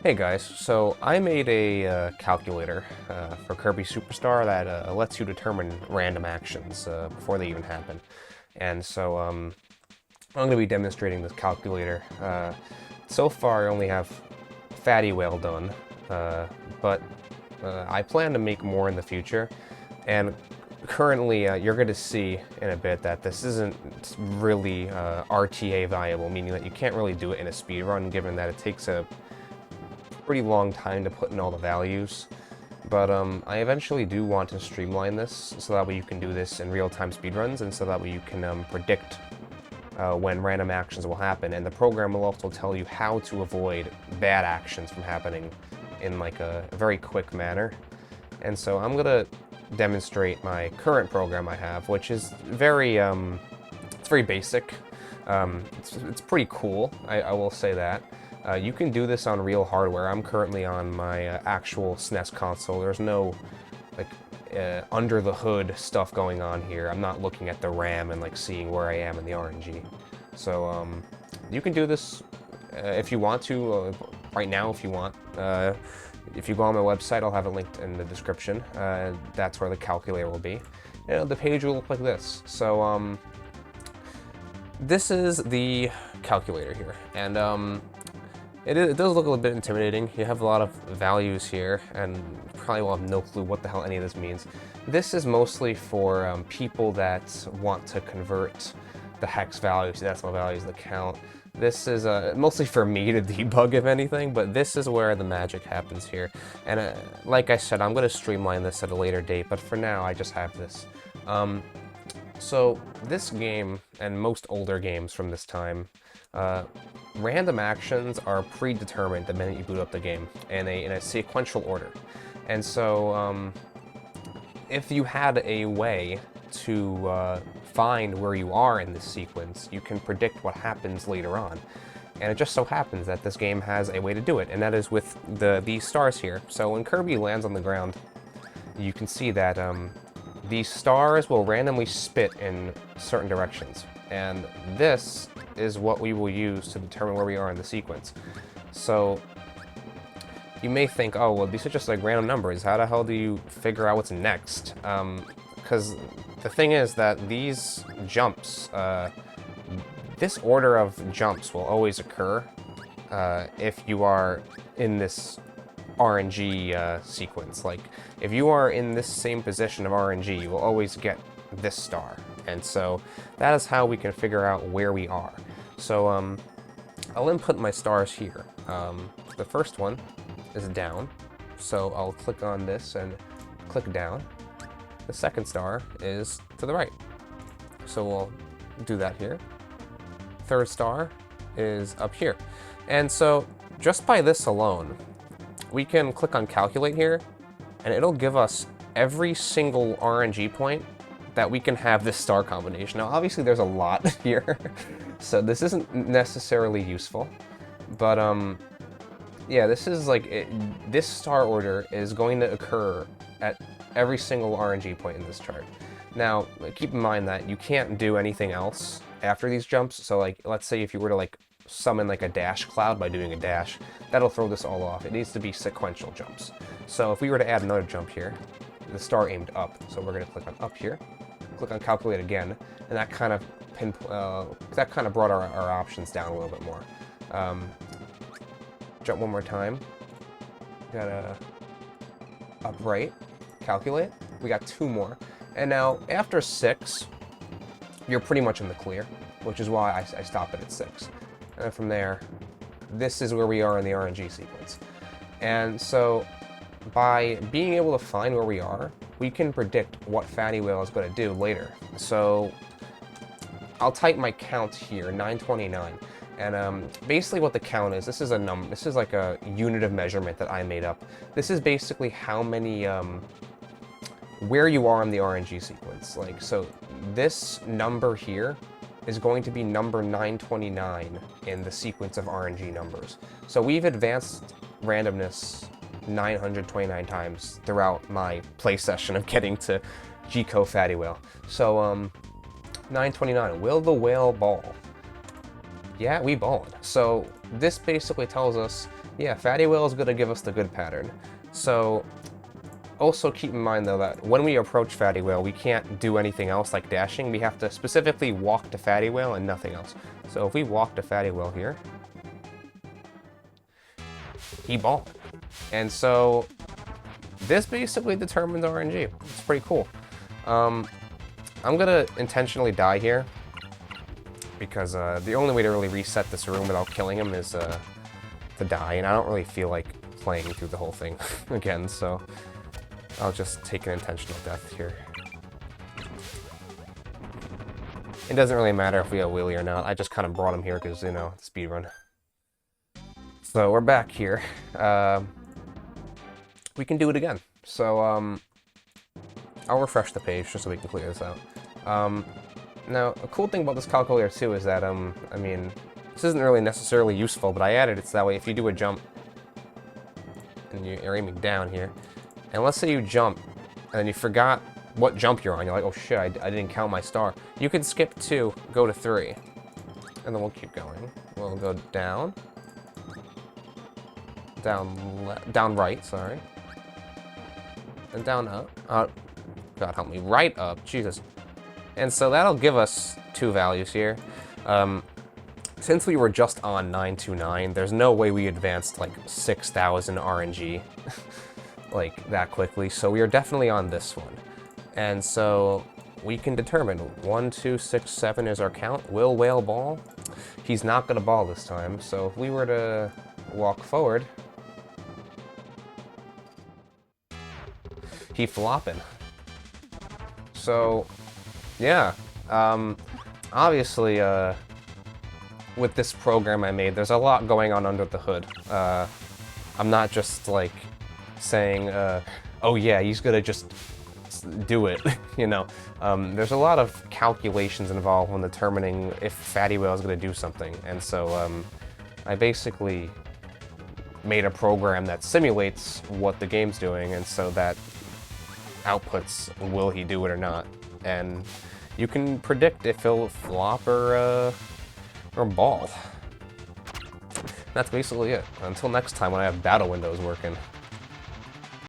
Hey guys, so I made a calculator for Kirby Superstar that lets you determine random actions before they even happen. And so I'm going to be demonstrating this calculator. So far I only have Fatty Whale done, but I plan to make more in the future. And currently you're going to see in a bit that this isn't really RTA viable, meaning that you can't really do it in a speed run, given that it takes a pretty long time to put in all the values. But I eventually do want to streamline this so that way you can do this in real-time speedruns, and so that way you can predict when random actions will happen, and the program will also tell you how to avoid bad actions from happening in like a very quick manner. And so I'm gonna demonstrate my current program I have, which is very it's very basic. It's pretty cool, I will say that. You can do this on real hardware. I'm currently on my actual SNES console. There's no like under the hood stuff going on here. I'm not looking at the RAM and like seeing where I am in the RNG. So you can do this if you want to, right now if you want. If you go on my website, I'll have it linked in the description. That's where the calculator will be. The page will look like this. So this is the calculator here, and it does look a little bit intimidating. You have a lot of values here, and probably will have no clue what the hell any of this means. This is mostly for people that want to convert the hex values to decimal values, the count. This is mostly for me to debug, if anything, but this is where the magic happens here. And like I said, I'm going to streamline this at a later date, but for now, I just have this. So this game, and most older games from this time, random actions are predetermined the minute you boot up the game in a sequential order. And so if you had a way to find where you are in this sequence, you can predict what happens later on. And it just so happens that this game has a way to do it, and that is with these stars here. So when Kirby lands on the ground, you can see that these stars will randomly spit in certain directions. And this is what we will use to determine where we are in the sequence. So you may think, oh, well, these are just like random numbers. How the hell do you figure out what's next? Because the thing is that these jumps, this order of jumps will always occur if you are in this RNG sequence. Like, if you are in this same position of RNG, you will always get this star. And so that is how we can figure out where we are. So I'll input my stars here. The first one is down, so I'll click on this and click down. The second star is to the right, so we'll do that here. Third star is up here. And so just by this alone, we can click on calculate here, and it'll give us every single RNG point that we can have this star combination. Now, obviously there's a lot here, so this isn't necessarily useful, but yeah, this is like, this star order is going to occur at every single RNG point in this chart. Now, keep in mind that you can't do anything else after these jumps, so like, let's say if you were to like summon like a dash cloud by doing a dash, that'll throw this all off. It needs to be sequential jumps. So if we were to add another jump here, the star aimed up, so we're gonna click on up here, click on calculate again, and that kind of brought our options down a little bit more. Jump one more time. Got a upright, calculate. We got two more, and now after 6, you're pretty much in the clear, which is why I stop it at 6. And from there, this is where we are in the RNG sequence. And so by being able to find where we are, we can predict what Fatty Whale is going to do later. So I'll type my count here, 929. And basically what the count is, this is a number, this is like a unit of measurement that I made up. This is basically how many, where you are in the RNG sequence. Like, so this number here is going to be number 929 in the sequence of RNG numbers. So we've advanced randomness 929 times throughout my play session of getting to G-Co Fatty Whale. So 929, will the whale ball? Yeah, we balled. So this basically tells us, yeah, Fatty Whale is going to give us the good pattern. So also keep in mind, though, that when we approach Fatty Whale, we can't do anything else like dashing. We have to specifically walk to Fatty Whale and nothing else. So if we walk to Fatty Whale here, he balled. And so this basically determines RNG. It's pretty cool. I'm going to intentionally die here because the only way to really reset this room without killing him is to die, and I don't really feel like playing through the whole thing again, so I'll just take an intentional death here. It doesn't really matter if we have Willy or not. I just kind of brought him here because, you know, speedrun. So we're back here. We can do it again. So I'll refresh the page just so we can clear this out. Now, a cool thing about this calculator too is that, I mean, this isn't really necessarily useful, but I added it so that way if you do a jump, and you're aiming down here, and let's say you jump, and then you forgot what jump you're on, you're like, oh shit, I didn't count my star. You can skip 2, go to 3, and then we'll keep going. We'll go down, down right, sorry, and down up. God help me, right up, Jesus. And so that'll give us 2 values here. Since we were just on 929, there's no way we advanced like 6,000 RNG like that quickly, so we are definitely on this one. And so we can determine 1, 2, 6, 7 is our count. Will Whale ball? He's not gonna ball this time, so if we were to walk forward, he flopping. So yeah, obviously, with this program I made, there's a lot going on under the hood. I'm not just, like, saying, oh yeah, he's gonna just do it, you know. There's a lot of calculations involved when determining if Fatty Whale is gonna do something, and so, I basically made a program that simulates what the game's doing, and so that outputs will he do it or not. And you can predict if he'll flop or ball. That's basically it. Until next time when I have battle windows working.